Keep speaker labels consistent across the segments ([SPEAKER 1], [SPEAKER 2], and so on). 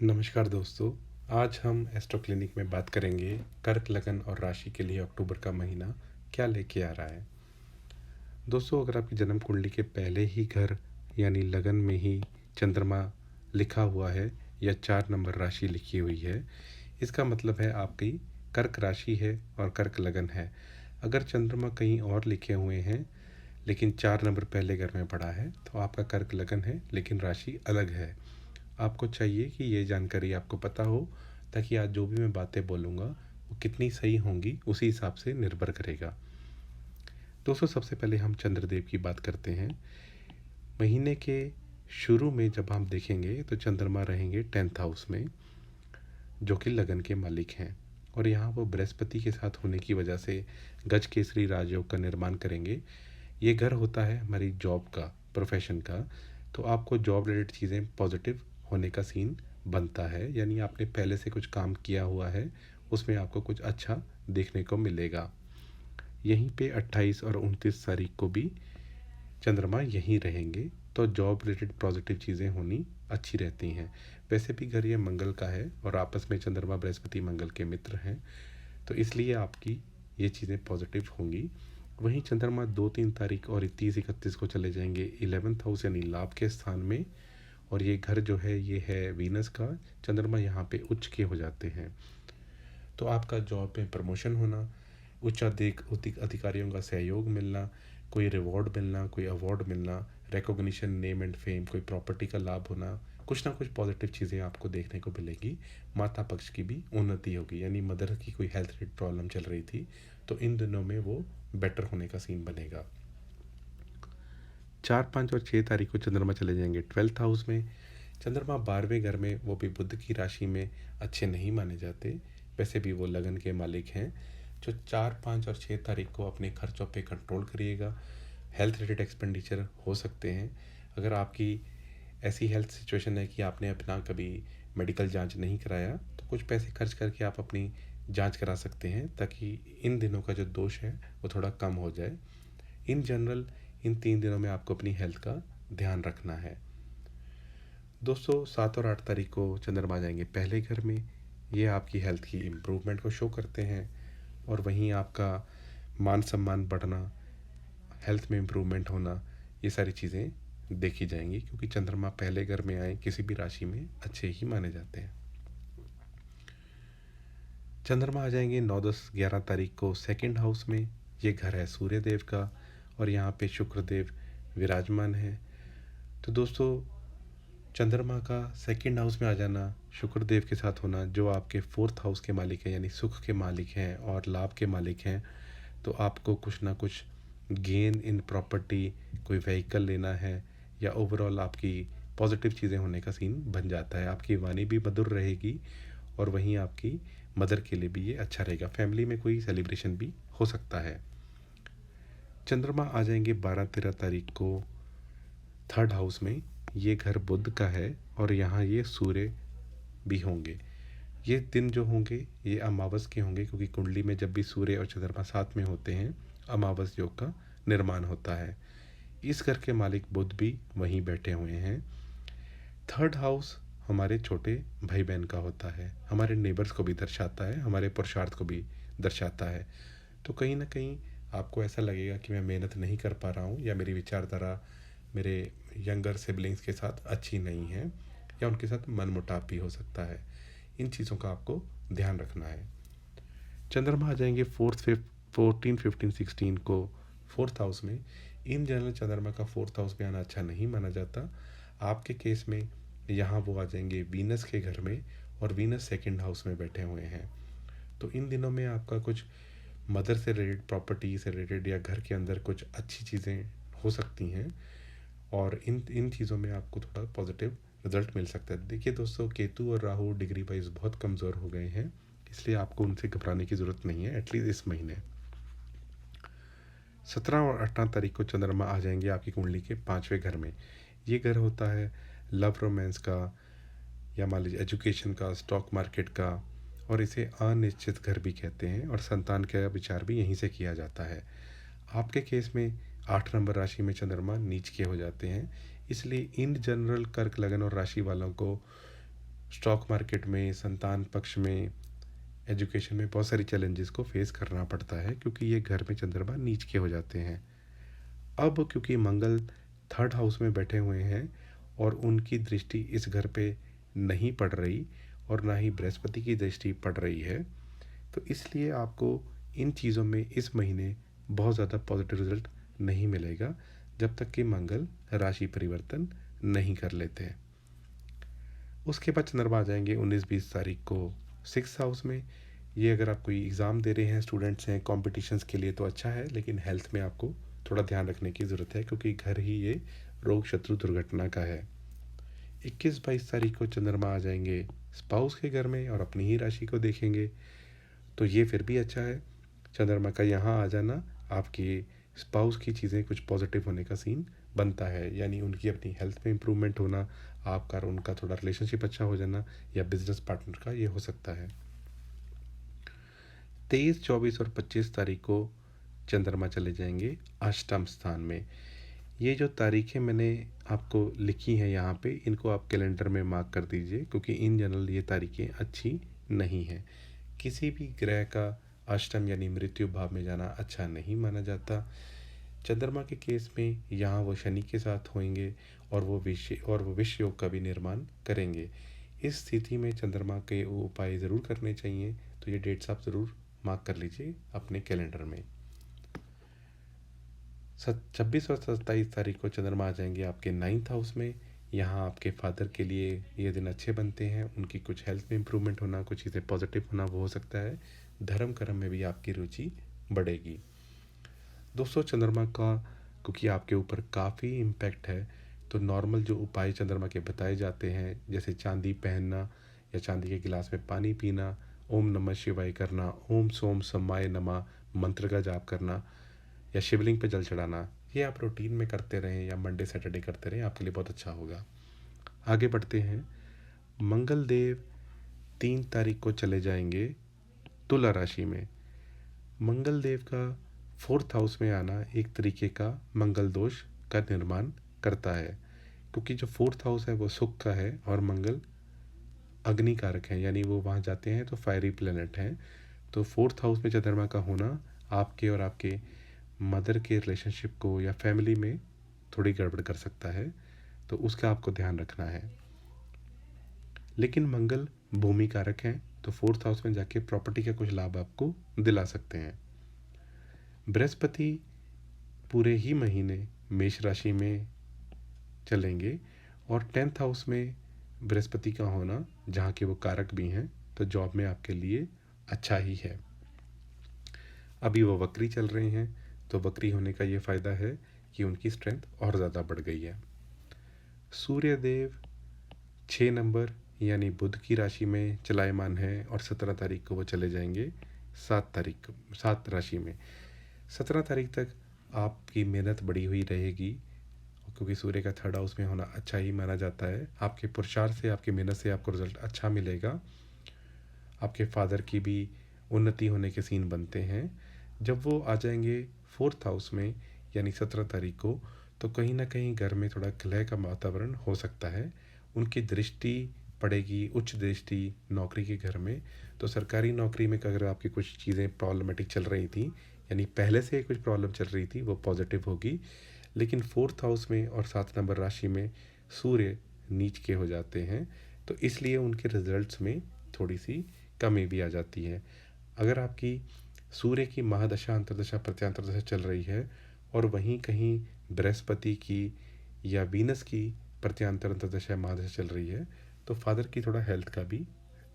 [SPEAKER 1] नमस्कार दोस्तों। आज हम एस्ट्रो क्लिनिक में बात करेंगे कर्क लगन और राशि के लिए अक्टूबर का महीना क्या लेके आ रहा है। दोस्तों, अगर आपकी जन्म कुंडली के पहले ही घर यानी लगन में ही चंद्रमा लिखा हुआ है या 4 नंबर राशि लिखी हुई है, इसका मतलब है आपकी कर्क राशि है और कर्क लगन है। अगर चंद्रमा कहीं और लिखे हुए हैं लेकिन 4 नंबर पहले घर में पड़ा है तो आपका कर्क लगन है लेकिन राशि अलग है। आपको चाहिए कि ये जानकारी आपको पता हो, ताकि आज जो भी मैं बातें बोलूँगा वो कितनी सही होंगी उसी हिसाब से निर्भर करेगा। दोस्तों, सबसे पहले हम चंद्रदेव की बात करते हैं। महीने के शुरू में जब हम देखेंगे तो चंद्रमा रहेंगे 10th हाउस में, जो कि लगन के मालिक हैं, और यहाँ वो बृहस्पति के साथ होने की वजह से गज केसरी राजयोग का निर्माण करेंगे। ये घर होता है हमारी जॉब का, प्रोफेशन का। तो आपको जॉब रिलेटेड चीज़ें पॉजिटिव होने का सीन बनता है, यानी आपने पहले से कुछ काम किया हुआ है, उसमें आपको कुछ अच्छा देखने को मिलेगा। यहीं पे 28 और 29 तारीख को भी चंद्रमा यहीं रहेंगे, तो जॉब रिलेटेड पॉजिटिव चीज़ें होनी अच्छी रहती हैं। वैसे भी घर ये मंगल का है और आपस में चंद्रमा बृहस्पति मंगल के मित्र हैं, तो इसलिए आपकी ये चीज़ें पॉजिटिव होंगी। वहीं चंद्रमा 2-3 तारीख और 30-31 को चले जाएंगे 11th हाउस यानी लाभ के स्थान में, और ये घर जो है ये है वीनस का। चंद्रमा यहाँ पे उच्च के हो जाते हैं, तो आपका जॉब में प्रमोशन होना, उच्च अधिकारियों का सहयोग मिलना, कोई रिवॉर्ड मिलना, कोई अवार्ड मिलना, रिकॉग्निशन, नेम एंड फेम, कोई प्रॉपर्टी का लाभ होना, कुछ ना कुछ पॉजिटिव चीज़ें आपको देखने को मिलेगी। माता पक्ष की भी उन्नति होगी, यानी मदर की कोई हेल्थ रिलेटेड प्रॉब्लम चल रही थी तो इन दिनों में वो बेटर होने का सीन बनेगा। 4, 5 और 6 तारीख को चंद्रमा चले जाएंगे 12th हाउस में। चंद्रमा 12वें घर में, वो भी बुध की राशि में, अच्छे नहीं माने जाते। वैसे भी वो लगन के मालिक हैं। जो 4, 5 और 6 तारीख को अपने खर्चों पे कंट्रोल करिएगा। हेल्थ रिलेटेड एक्सपेंडिचर हो सकते हैं। अगर आपकी ऐसी हेल्थ सिचुएशन है कि आपने अपना कभी मेडिकल जांच नहीं कराया, तो कुछ पैसे खर्च करके आप अपनी जांच करा सकते हैं, ताकि इन दिनों का जो दोष है वो थोड़ा कम हो जाए। इन जनरल इन 3 दिनों में आपको अपनी हेल्थ का ध्यान रखना है। दोस्तों, 7 और 8 तारीख को चंद्रमा जाएंगे पहले घर में। ये आपकी हेल्थ की इम्प्रूवमेंट को शो करते हैं, और वहीं आपका मान सम्मान बढ़ना, हेल्थ में इम्प्रूवमेंट होना, ये सारी चीज़ें देखी जाएंगी, क्योंकि चंद्रमा पहले घर में आए किसी भी राशि में अच्छे ही माने जाते हैं। चंद्रमा आ जाएंगे 9, 10, 11 तारीख को 2nd हाउस में। ये घर है सूर्य देव का, और यहाँ पे शुक्रदेव विराजमान है। तो दोस्तों, चंद्रमा का 2nd हाउस में आ जाना, शुक्रदेव के साथ होना, जो आपके 4th हाउस के मालिक हैं, यानी सुख के मालिक हैं और लाभ के मालिक हैं, तो आपको कुछ ना कुछ गेन इन प्रॉपर्टी, कोई व्हीकल लेना है, या ओवरऑल आपकी पॉजिटिव चीज़ें होने का सीन बन जाता है। आपकी वाणी भी मधुर रहेगी, और वहीं आपकी मदर के लिए भी ये अच्छा रहेगा। फैमिली में कोई सेलिब्रेशन भी हो सकता है। चंद्रमा आ जाएंगे 12, 13 तारीख को 3rd हाउस में। ये घर बुध का है, और यहाँ ये सूर्य भी होंगे। ये दिन जो होंगे ये अमावस के होंगे, क्योंकि कुंडली में जब भी सूर्य और चंद्रमा साथ में होते हैं, अमावस योग का निर्माण होता है। इस घर के मालिक बुध भी वहीं बैठे हुए हैं। 3rd हाउस हमारे छोटे भाई बहन का होता है, हमारे नेबर्स को भी दर्शाता है, हमारे पुरुषार्थ को भी दर्शाता है। तो कहीं ना कहीं आपको ऐसा लगेगा कि मैं मेहनत नहीं कर पा रहा हूँ, या मेरी विचारधारा मेरे यंगर सिबलिंग्स के साथ अच्छी नहीं है, या उनके साथ मनमुटाव भी हो सकता है। इन चीज़ों का आपको ध्यान रखना है। चंद्रमा आ जाएंगे 14, 15, 16 को 4th हाउस में। इन जनरल चंद्रमा का 4th हाउस में आना अच्छा नहीं माना जाता। आपके केस में यहाँ वो आ जाएंगे वीनस के घर में, और वीनस 2nd हाउस में बैठे हुए हैं। तो इन दिनों में आपका कुछ मदर से रिलेटेड, प्रॉपर्टी से रिलेटेड, या घर के अंदर कुछ अच्छी चीज़ें हो सकती हैं, और इन इन चीज़ों में आपको थोड़ा पॉजिटिव रिजल्ट मिल सकता है। देखिए दोस्तों, केतु और राहु डिग्री वाइज बहुत कमज़ोर हो गए हैं, इसलिए आपको उनसे घबराने की ज़रूरत नहीं है, एटलीस्ट इस महीने। 17 और 18 तारीख को चंद्रमा आ जाएंगे आपकी कुंडली के 5वें घर में। ये घर होता है लव रोमांस का, या मान लीजिए एजुकेशन का, स्टॉक मार्केट का, और इसे अनिश्चित घर भी कहते हैं, और संतान का विचार भी यहीं से किया जाता है। आपके केस में 8 नंबर राशि में चंद्रमा नीच के हो जाते हैं, इसलिए इन जनरल कर्क लगन और राशि वालों को स्टॉक मार्केट में, संतान पक्ष में, एजुकेशन में बहुत सारी चैलेंजेस को फेस करना पड़ता है क्योंकि ये घर में चंद्रमा नीच के हो जाते हैं। अब क्योंकि मंगल थर्ड हाउस में बैठे हुए हैं और उनकी दृष्टि इस घर पे नहीं पड़ रही और ना ही बृहस्पति की दृष्टि पड़ रही है, तो इसलिए आपको इन चीज़ों में इस महीने बहुत ज़्यादा पॉजिटिव रिजल्ट नहीं मिलेगा जब तक कि मंगल राशि परिवर्तन नहीं कर लेते हैं। उसके बाद चंद्रमा आ जाएंगे 19-20 तारीख को सिक्स हाउस में। ये अगर आप कोई एग्ज़ाम दे रहे हैं, स्टूडेंट्स हैं, कॉम्पिटिशन्स के लिए तो अच्छा है, लेकिन हेल्थ में आपको थोड़ा ध्यान रखने की ज़रूरत है क्योंकि घर ही ये रोग शत्रु दुर्घटना का है। 21-22 तारीख को चंद्रमा आ जाएंगे स्पाउस के घर में और अपनी ही राशि को देखेंगे, तो ये फिर भी अच्छा है। चंद्रमा का यहाँ आ जाना आपकी स्पाउस की चीज़ें कुछ पॉजिटिव होने का सीन बनता है, यानी उनकी अपनी हेल्थ में इम्प्रूवमेंट होना, आपका और उनका थोड़ा रिलेशनशिप अच्छा हो जाना, या बिजनेस पार्टनर का ये हो सकता है। 23, 24 और 25 तारीख को चंद्रमा चले जाएंगे अष्टम स्थान में। ये जो तारीखें मैंने आपको लिखी हैं यहाँ पे, इनको आप कैलेंडर में मार्क कर दीजिए क्योंकि इन जनरल ये तारीखें अच्छी नहीं हैं। किसी भी ग्रह का अष्टम यानी मृत्यु भाव में जाना अच्छा नहीं माना जाता। चंद्रमा के केस में यहाँ वो शनि के साथ होंगे और वो विश्व योग का भी निर्माण करेंगे। इस स्थिति में चंद्रमा के उपाय ज़रूर करने चाहिए, तो ये डेट्स आप ज़रूर मार्क कर लीजिए अपने कैलेंडर में। 26 और 27 तारीख को चंद्रमा आ जाएंगे आपके 9th हाउस में। यहाँ आपके फादर के लिए ये दिन अच्छे बनते हैं, उनकी कुछ हेल्थ में इम्प्रूवमेंट होना, कुछ चीज़ें पॉजिटिव होना वो हो सकता है। धर्म कर्म में भी आपकी रुचि बढ़ेगी। दोस्तों, चंद्रमा का क्योंकि आपके ऊपर काफ़ी इम्पैक्ट है, तो नॉर्मल जो उपाय चंद्रमा के बताए जाते हैं, जैसे चांदी पहनना या चांदी के गिलास में पानी पीना, ओम नमः शिवाय करना, ओम सोम समाय नमः मंत्र का जाप करना, या शिवलिंग पे जल चढ़ाना, ये आप रूटीन में करते रहें या मंडे सैटरडे करते रहें, आपके लिए बहुत अच्छा होगा। आगे बढ़ते हैं। मंगल देव 3 तारीख को चले जाएंगे तुला राशि में। मंगल देव का 4th हाउस में आना एक तरीके का मंगल दोष का निर्माण करता है क्योंकि जो 4th हाउस है वो सुख का है और मंगल अग्नि कारक है, यानी वो वहाँ जाते हैं तो फायरी प्लेनेट हैं। तो 4th हाउस में चंद्रमा का होना आपके और आपके मदर के रिलेशनशिप को या फैमिली में थोड़ी गड़बड़ कर सकता है, तो उसका आपको ध्यान रखना है। लेकिन मंगल भूमि कारक हैं, तो 4th हाउस में जाके प्रॉपर्टी का कुछ लाभ आपको दिला सकते हैं। बृहस्पति पूरे ही महीने मेष राशि में चलेंगे और 10th हाउस में बृहस्पति का होना, जहाँ के वो कारक भी हैं, तो जॉब में आपके लिए अच्छा ही है। अभी वो वक्री चल रहे हैं, तो वक्री होने का ये फ़ायदा है कि उनकी स्ट्रेंथ और ज़्यादा बढ़ गई है। सूर्य देव 6 नंबर यानी बुध की राशि में चलायमान है और 17 तारीख को वो चले जाएंगे 7 राशि में। 17 तारीख तक आपकी मेहनत बढ़ी हुई रहेगी क्योंकि सूर्य का 3rd हाउस में होना अच्छा ही माना जाता है। आपके पुरुषार्थ से, आपकी मेहनत से आपको रिजल्ट अच्छा मिलेगा। आपके फादर की भी उन्नति होने के सीन बनते हैं। जब वो आ जाएंगे 4th हाउस में यानी 17 तारीख को, तो कहीं ना कहीं घर में थोड़ा कलह का वातावरण हो सकता है। उनकी दृष्टि पड़ेगी, उच्च दृष्टि नौकरी के घर में, तो सरकारी नौकरी में अगर आपकी कुछ चीज़ें प्रॉब्लमेटिक चल रही थी, यानी पहले से कुछ प्रॉब्लम चल रही थी, वो पॉजिटिव होगी। लेकिन 4th हाउस में और 7 नंबर राशि में सूर्य नीच के हो जाते हैं, तो इसलिए उनके रिजल्ट्स में थोड़ी सी कमी भी आ जाती है। अगर आपकी सूर्य की महादशा, अंतर्दशा, प्रत्यांतर दशा चल रही है और वहीं कहीं बृहस्पति की या वीनस की प्रत्यांतर अंतर्दशा महादशा चल रही है, तो फादर की थोड़ा हेल्थ का भी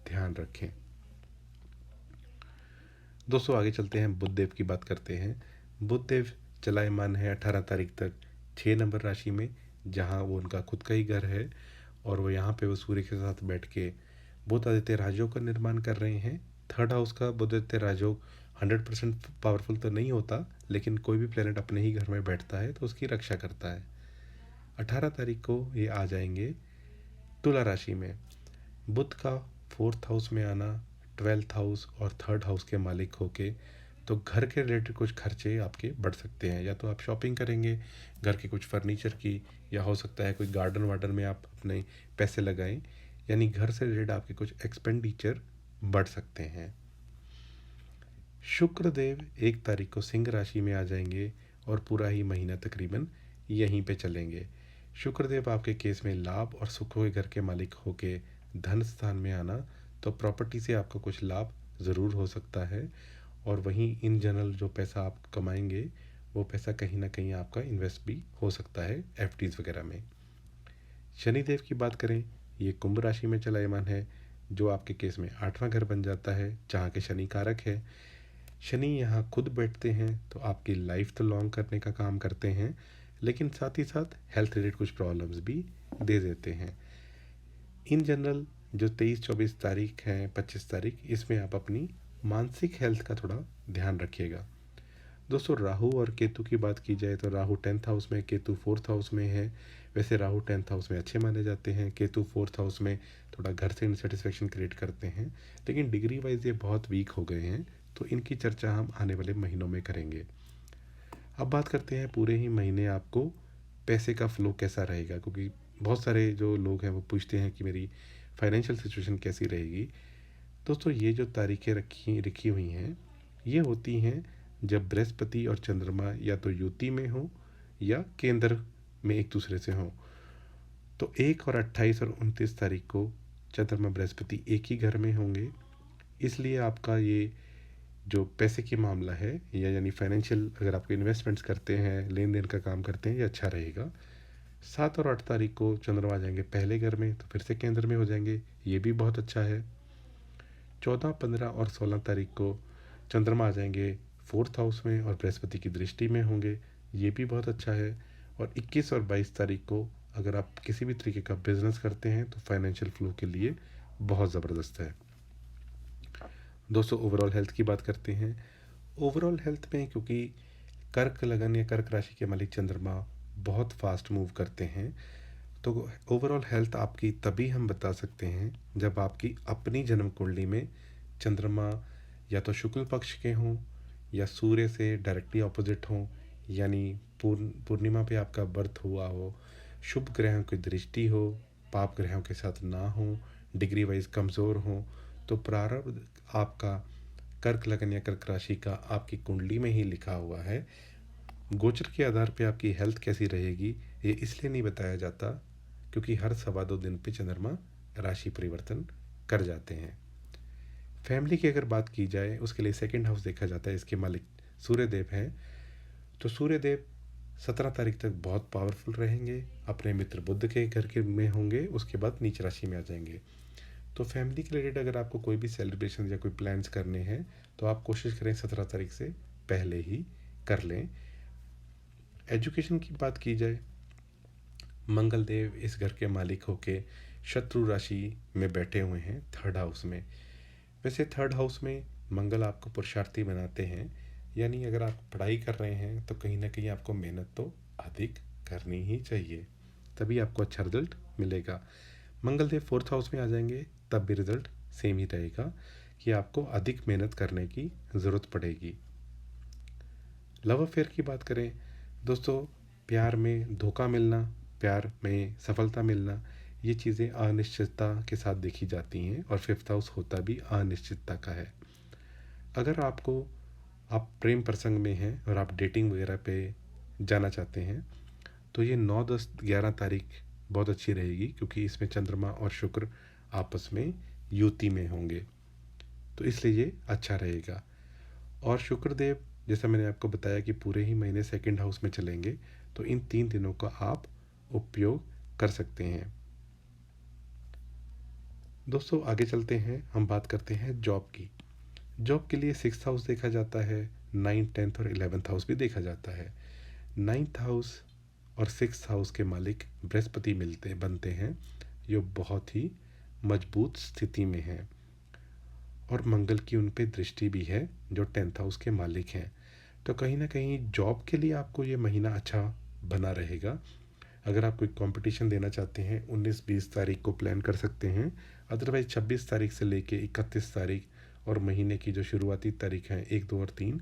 [SPEAKER 1] ध्यान रखें। दोस्तों, आगे चलते हैं, बुधदेव की बात करते हैं। बुधदेव चलायमान है 18 तारीख तक 6 नंबर राशि में, जहां वो उनका खुद का ही घर है और वो यहाँ पे वो सूर्य के साथ बैठ के बुध-आदित्य राजयोग का निर्माण कर रहे हैं। 3rd हाउस का बुध-आदित्य राजयोग 100% पावरफुल तो नहीं होता, लेकिन कोई भी प्लेनेट अपने ही घर में बैठता है तो उसकी रक्षा करता है। 18 तारीख को ये आ जाएंगे तुला राशि में। बुध का 4th हाउस में आना, 12th हाउस और 3rd हाउस के मालिक होके, तो घर के रिलेटेड कुछ खर्चे आपके बढ़ सकते हैं। या तो आप शॉपिंग करेंगे घर के कुछ फर्नीचर की, या हो सकता है कोई गार्डन वार्डन में आप अपने पैसे लगाएं, यानी घर से रिलेटेड आपके कुछ एक्सपेंडिचर बढ़ सकते हैं। शुक्र देव 1 तारीख को सिंह राशि में आ जाएंगे और पूरा ही महीना तकरीबन यहीं पे चलेंगे। शुक्रदेव आपके केस में लाभ और सुखों के घर के मालिक होके धन स्थान में आना, तो प्रॉपर्टी से आपको कुछ लाभ ज़रूर हो सकता है। और वहीं इन जनरल जो पैसा आप कमाएंगे वो पैसा कहीं ना कहीं आपका इन्वेस्ट भी हो सकता है एफडीज वगैरह में। शनिदेव की बात करें, ये कुंभ राशि में चलायमान है, जो आपके केस में 8वां घर बन जाता है, जहाँ के शनि कारक है। शनि यहाँ खुद बैठते हैं तो आपकी लाइफ तो लॉन्ग करने का काम करते हैं, लेकिन साथ ही साथ हेल्थ रिलेटेड कुछ प्रॉब्लम्स भी दे देते हैं। इन जनरल जो 23-24 तारीख हैं, 25 तारीख, इसमें आप अपनी मानसिक हेल्थ का थोड़ा ध्यान रखिएगा। दोस्तों राहु और केतु की बात की जाए तो राहु 10th हाउस में, केतु 4th हाउस में है। वैसे राहु 10th हाउस में अच्छे माने जाते हैं, केतु 4th हाउस में थोड़ा घर से इनसेटिस्फेक्शन क्रिएट करते हैं, लेकिन डिग्री वाइज ये बहुत वीक हो गए हैं, तो इनकी चर्चा हम आने वाले महीनों में करेंगे। अब बात करते हैं पूरे ही महीने आपको पैसे का फ्लो कैसा रहेगा, क्योंकि बहुत सारे जो लोग हैं वो पूछते हैं कि मेरी फाइनेंशियल सिचुएशन कैसी रहेगी। दोस्तों ये जो तारीखें रखी लिखी हुई हैं, ये होती हैं जब बृहस्पति और चंद्रमा या तो युति में हो या केंद्र में एक दूसरे से हो। तो 1 और 28 और 29 तारीख को चंद्रमा बृहस्पति एक ही घर में होंगे, इसलिए आपका ये जो पैसे की मामला है या यानी फाइनेंशियल, अगर आप इन्वेस्टमेंट्स करते हैं, लेन देन का काम करते हैं, ये अच्छा रहेगा। 7 और 8 तारीख को चंद्रमा आ जाएंगे पहले घर में, तो फिर से केंद्र में हो जाएंगे, ये भी बहुत अच्छा है। 14, 15 और 16 तारीख को चंद्रमा आ जाएंगे 4th हाउस में और बृहस्पति की दृष्टि में होंगे, ये भी बहुत अच्छा है। और 21 और 22 तारीख को अगर आप किसी भी तरीके का बिजनेस करते हैं तो फाइनेंशियल फ्लो के लिए बहुत ज़बरदस्त है। दोस्तों ओवरऑल हेल्थ की बात करते हैं। ओवरऑल हेल्थ में क्योंकि कर्क लगन या कर्क राशि के मालिक चंद्रमा बहुत फास्ट मूव करते हैं, तो ओवरऑल हेल्थ आपकी तभी हम बता सकते हैं जब आपकी अपनी जन्म कुंडली में चंद्रमा या तो शुक्ल पक्ष के हों या सूर्य से डायरेक्टली ऑपोजिट हों, यानी पूर्णिमा पे आपका बर्थ हुआ हो, शुभ ग्रहों की दृष्टि हो, पाप ग्रहों के साथ ना हो, डिग्री वाइज कमज़ोर हो, तो प्रारब्ध आपका कर्क लगन या कर्क राशि का आपकी कुंडली में ही लिखा हुआ है। गोचर के आधार पे आपकी हेल्थ कैसी रहेगी ये इसलिए नहीं बताया जाता क्योंकि हर 2.25 दिन पे चंद्रमा राशि परिवर्तन कर जाते हैं। फैमिली की अगर बात की जाए उसके लिए 2nd हाउस देखा जाता है, इसके मालिक सूर्यदेव हैं। तो सूर्यदेव 17 तारीख तक बहुत पावरफुल रहेंगे, अपने मित्र बुध के घर के में होंगे, उसके बाद नीच राशि में आ जाएंगे। तो फैमिली के रिलेटेड अगर आपको कोई भी सेलिब्रेशन या कोई प्लान्स करने हैं तो आप कोशिश करें 17 तारीख से पहले ही कर लें। एजुकेशन की बात की जाए, मंगल देव इस घर के मालिक होके शत्रु राशि में बैठे हुए हैं 3rd हाउस में। वैसे 3rd हाउस में मंगल आपको पुरुषार्थी बनाते हैं, यानी अगर आप पढ़ाई कर रहे हैं तो कहीं ना कहीं आपको मेहनत तो अधिक करनी ही चाहिए, तभी आपको अच्छा रिजल्ट मिलेगा। मंगल देव 4th हाउस में आ जाएंगे तब भी रिजल्ट सेम ही रहेगा कि आपको अधिक मेहनत करने की ज़रूरत पड़ेगी। लव अफेयर की बात करें दोस्तों, प्यार में धोखा मिलना, प्यार में सफलता मिलना, ये चीज़ें अनिश्चितता के साथ देखी जाती हैं और 5th हाउस होता भी अनिश्चितता का है। अगर आप प्रेम प्रसंग में हैं और आप डेटिंग वगैरह पे जाना चाहते हैं तो ये 9, 10, 11 तारीख बहुत अच्छी रहेगी क्योंकि इसमें चंद्रमा और शुक्र आपस में युति में होंगे, तो इसलिए ये अच्छा रहेगा। और शुक्रदेव जैसा मैंने आपको बताया कि पूरे ही महीने 2nd हाउस में चलेंगे, तो इन 3 दिनों का आप उपयोग कर सकते हैं। दोस्तों आगे चलते हैं, हम बात करते हैं जॉब की। जॉब के लिए 6th हाउस देखा जाता है, 9th, 10th और 11th हाउस भी देखा जाता है। 9th हाउस और 6th हाउस के मालिक बृहस्पति बनते हैं, जो बहुत ही मजबूत स्थिति में हैं, और मंगल की उन पे दृष्टि भी है जो 10th हाउस के मालिक हैं। तो कहीं ना कहीं जॉब के लिए आपको ये महीना अच्छा बना रहेगा। अगर आप कोई कंपटीशन देना चाहते हैं 19-20 तारीख को प्लान कर सकते हैं, अदरवाइज 26 तारीख से लेके 31 तारीख और महीने की जो शुरुआती तारीख हैं 1, 2 और 3,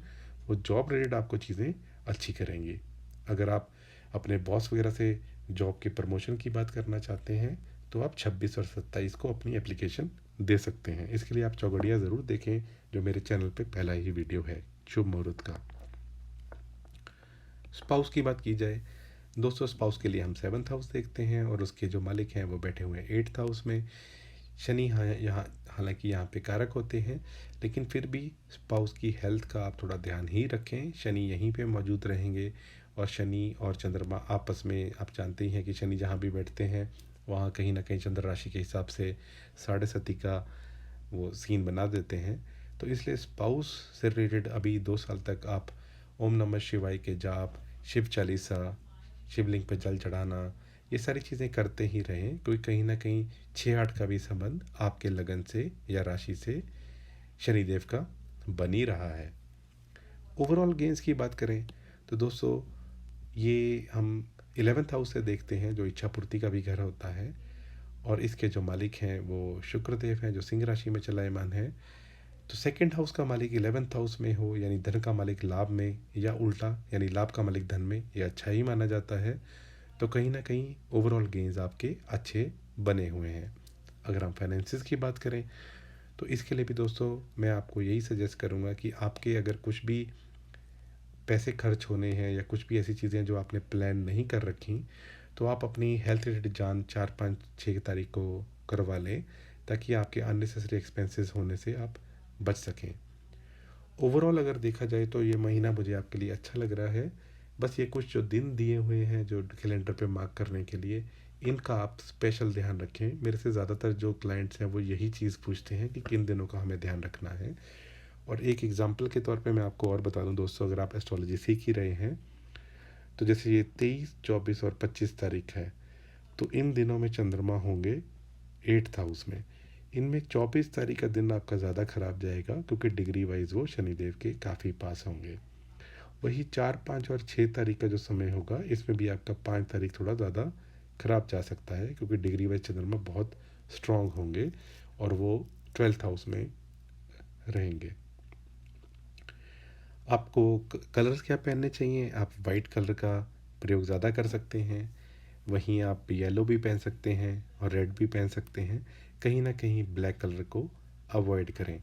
[SPEAKER 1] वो जॉब रिलेटेड आपको चीज़ें अच्छी करेंगी। अगर आप अपने बॉस वगैरह से जॉब के प्रमोशन की बात करना चाहते हैं तो आप 26 और 27 को अपनी एप्लीकेशन दे सकते हैं। इसके लिए आप चौगड़िया ज़रूर देखें, जो मेरे चैनल पे पहला ही वीडियो है शुभ मुहूर्त का। स्पाउस की बात की जाए दोस्तों, स्पाउस के लिए हम 7th हाउस देखते हैं और उसके जो मालिक हैं वो बैठे हुए हैं 8th हाउस में। शनि यहाँ हालांकि यहाँ पे कारक होते हैं, लेकिन फिर भी स्पाउस की हेल्थ का आप थोड़ा ध्यान ही रखें। शनि यहीं पे मौजूद रहेंगे और शनि और चंद्रमा आपस में, आप जानते ही हैं कि शनि जहाँ भी बैठते हैं वहाँ कहीं ना कहीं चंद्र राशि के हिसाब से साढ़े सती का वो सीन बना देते हैं। तो इसलिए स्पाउस से रिलेटेड अभी 2 साल तक आप ओम नमः शिवाय के जाप, शिव चालीसा, शिवलिंग पे जल चढ़ाना, ये सारी चीज़ें करते ही रहें, क्योंकि कहीं ना कहीं 6-8 का भी संबंध आपके लगन से या राशि से शनिदेव का बन ही रहा है। ओवरऑल गेंस की बात करें तो दोस्तों, ये हम 11th हाउस से देखते हैं, जो इच्छा पूर्ति का भी घर होता है, और इसके जो मालिक हैं वो शुक्रदेव हैं, जो सिंह राशि में चलायमान है। तो सेकंड हाउस का मालिक 11th हाउस में हो, यानी धन का मालिक लाभ में, या उल्टा यानी लाभ का मालिक धन में, ये अच्छा ही माना जाता है। तो कहीं ना कहीं ओवरऑल गेंस आपके अच्छे बने हुए हैं। अगर हम फाइनेंसिस की बात करें तो इसके लिए भी दोस्तों मैं आपको यही सजेस्ट करूँगा कि आपके अगर कुछ भी पैसे खर्च होने हैं या कुछ भी ऐसी चीज़ें जो आपने प्लान नहीं कर रखी, तो आप अपनी हेल्थ रिलेटेड जांच 4-5-6 तारीख को करवा लें, ताकि आपके अननेसेसरी एक्सपेंसेस होने से आप बच सकें। ओवरऑल अगर देखा जाए तो ये महीना मुझे आपके लिए अच्छा लग रहा है। बस ये कुछ जो दिन दिए हुए हैं जो कैलेंडर पे मार्क करने के लिए, इनका आप स्पेशल ध्यान रखें। मेरे से ज़्यादातर जो क्लाइंट्स हैं वो यही चीज़ पूछते हैं कि किन दिनों का हमें ध्यान रखना है। और एक एग्जांपल के तौर पे मैं आपको और बता दूं दोस्तों, अगर आप एस्ट्रोलॉजी सीख ही रहे हैं तो जैसे ये 23, 24 और 25 तारीख है, तो इन दिनों में चंद्रमा होंगे 8th हाउस में। इनमें 24 तारीख का दिन आपका ज़्यादा ख़राब जाएगा, क्योंकि डिग्री वाइज वो शनिदेव के काफ़ी पास होंगे। वही 4, 5 और 6 तारीख का जो समय होगा, इसमें भी आपका 5 तारीख थोड़ा ज़्यादा ख़राब जा सकता है, क्योंकि डिग्री वाइज चंद्रमा बहुत स्ट्रांग होंगे और वो 12th हाउस में रहेंगे। आपको कलर्स क्या पहनने चाहिए? आप वाइट कलर का प्रयोग ज़्यादा कर सकते हैं। वहीं आप येलो भी पहन सकते हैं और रेड भी पहन सकते हैं। कहीं ना कहीं ब्लैक कलर को अवॉइड करें।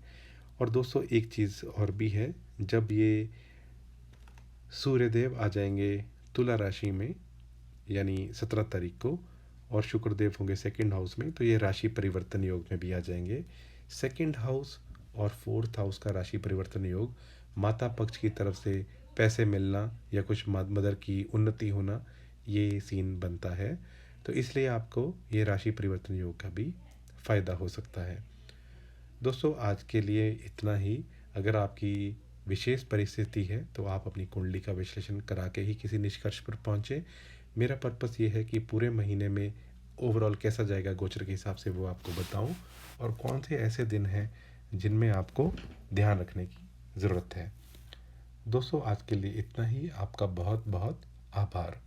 [SPEAKER 1] और दोस्तों एक चीज़ और भी है, जब ये सूर्यदेव आ जाएंगे तुला राशि में, यानी 17 तारीख को, और शुक्रदेव होंगे सेकंड हाउस में, तो ये राशि परिवर्तन योग में भी आ जाएंगे। सेकंड हाउस और 4th हाउस का राशि परिवर्तन योग माता पक्ष की तरफ से पैसे मिलना या कुछ मदर की उन्नति होना, ये सीन बनता है। तो इसलिए आपको ये राशि परिवर्तन योग का भी फ़ायदा हो सकता है। दोस्तों आज के लिए इतना ही। अगर आपकी विशेष परिस्थिति है तो आप अपनी कुंडली का विश्लेषण करा के ही किसी निष्कर्ष पर पहुँचें। मेरा पर्पस ये है कि पूरे महीने में ओवरऑल कैसा जाएगा गोचर के हिसाब से वो आपको बताऊं, और कौन से ऐसे दिन हैं जिनमें आपको ध्यान रखने की ज़रूरत है। दोस्तों आज के लिए इतना ही। आपका बहुत बहुत आभार।